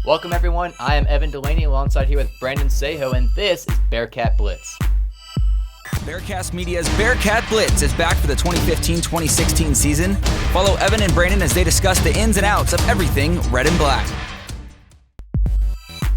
Welcome everyone, I am Evan Delaney alongside here with Brandon Sejo, and this is Bearcat Blitz. Bearcast Media's Bearcat Blitz is back for the 2015-2016 season. Follow Evan and Brandon as they discuss the ins and outs of everything red and black.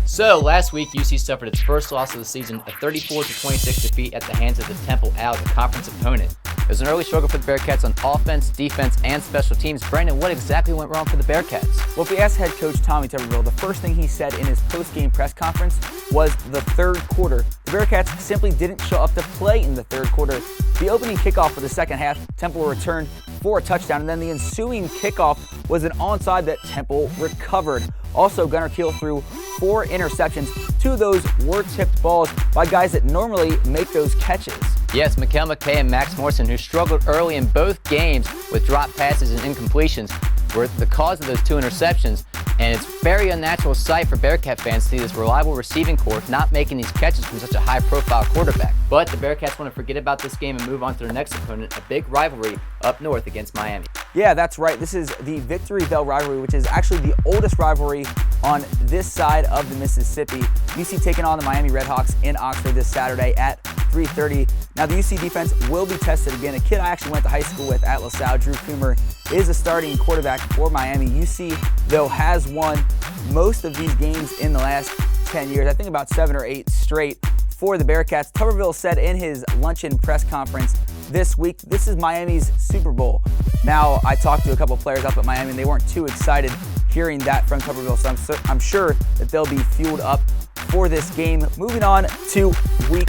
So, last week, UC suffered its first loss of the season, a 34-26 defeat at the hands of the Temple Owls, a conference opponent. It was an early struggle for the Bearcats on offense, defense, and special teams. Brandon, what exactly went wrong for the Bearcats? Well, if you ask head coach Tommy Tuberville, the first thing he said in his post-game press conference was the third quarter. The Bearcats simply didn't show up to play in the third quarter. The opening kickoff for the second half, Temple returned for a touchdown, and then the ensuing kickoff was an onside that Temple recovered. Also, Gunnar Keel threw 4 interceptions. 2 of those were tipped balls by guys that normally make those catches. Yes, Mikael McKay and Max Morrison, who struggled early in both games with drop passes and incompletions, were the cause of those 2 interceptions. And it's a very unnatural sight for Bearcat fans to see this reliable receiving corps not making these catches from such a high-profile quarterback. But the Bearcats want to forget about this game and move on to their next opponent, a big rivalry up north against Miami. Yeah, that's right. This is the Victory Bell rivalry, which is actually the oldest rivalry on this side of the Mississippi. UC taking on the Miami Redhawks in Oxford this Saturday at 3:30. Now, the UC defense will be tested again. A kid I actually went to high school with at LaSalle, Drew Coomer, is a starting quarterback for Miami. UC, though, has won most of these games in the last 10 years. I think about 7 or 8 straight for the Bearcats. Tuberville said in his luncheon press conference this week, this is Miami's Super Bowl. Now, I talked to a couple players up at Miami, and they weren't too excited hearing that from Tuberville, so I'm sure that they'll be fueled up for this game. Moving on to week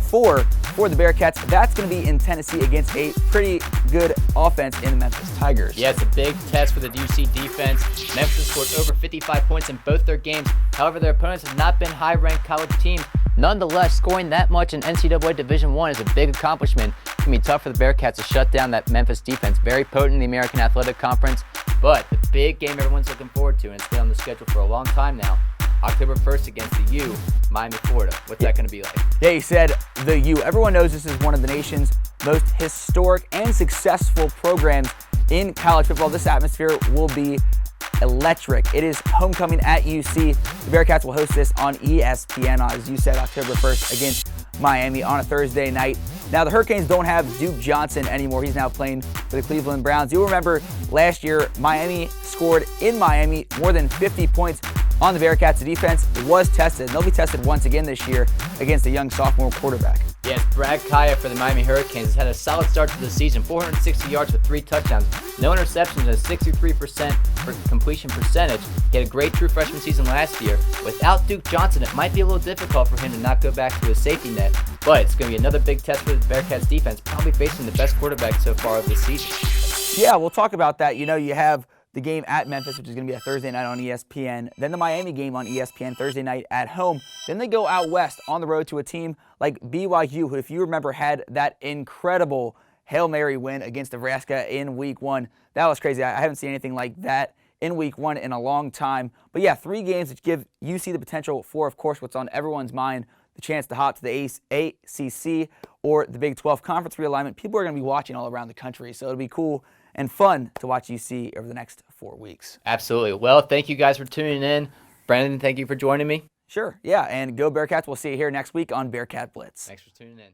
4 for the Bearcats. That's going to be in Tennessee against a pretty good offense in the Memphis Tigers. Yeah, it's a big test for the UC defense. Memphis scored over 55 points in both their games. However, their opponents have not been high-ranked college teams. Nonetheless, scoring that much in NCAA Division I is a big accomplishment. It's going to be tough for the Bearcats to shut down that Memphis defense. Very potent in the American Athletic Conference. But the big game everyone's looking forward to, and it's been on the schedule for a long time now, October 1st against the U, Miami, Florida. What's that going to be like? Yeah, he said the U. Everyone knows this is one of the nation's most historic and successful programs in college football. This atmosphere will be electric. It is homecoming at UC. The Bearcats will host this on ESPN, as you said, October 1st against Miami on a Thursday night. Now, the Hurricanes don't have Duke Johnson anymore. He's now playing for the Cleveland Browns. You'll remember last year, Miami scored in Miami more than 50 points on the Bearcats. The defense was tested, and they'll be tested once again this year against a young sophomore quarterback. Yes, Brad Kaya for the Miami Hurricanes has had a solid start to the season, 460 yards with 3 touchdowns, no interceptions, and a 63% for completion percentage. He had a great true freshman season last year. Without Duke Johnson, it might be a little difficult for him to not go back to his safety net, but it's going to be another big test for the Bearcats defense, probably facing the best quarterback so far of this season. Yeah, we'll talk about that. You know, you have the game at Memphis, which is going to be a Thursday night on ESPN. Then the Miami game on ESPN Thursday night at home. Then they go out west on the road to a team like BYU, who, if you remember, had that incredible Hail Mary win against Nebraska in week 1. That was crazy. I haven't seen anything like that in week 1 in a long time. But yeah, 3 games which give UC the potential for, of course, what's on everyone's mind, the chance to hop to the ACC or the Big 12 conference realignment. People are going to be watching all around the country, so it'll be cool and fun to watch UC over the next 4 weeks. Absolutely. Well, thank you guys for tuning in. Brandon, thank you for joining me. Sure, yeah, and go Bearcats. We'll see you here next week on Bearcat Blitz. Thanks for tuning in.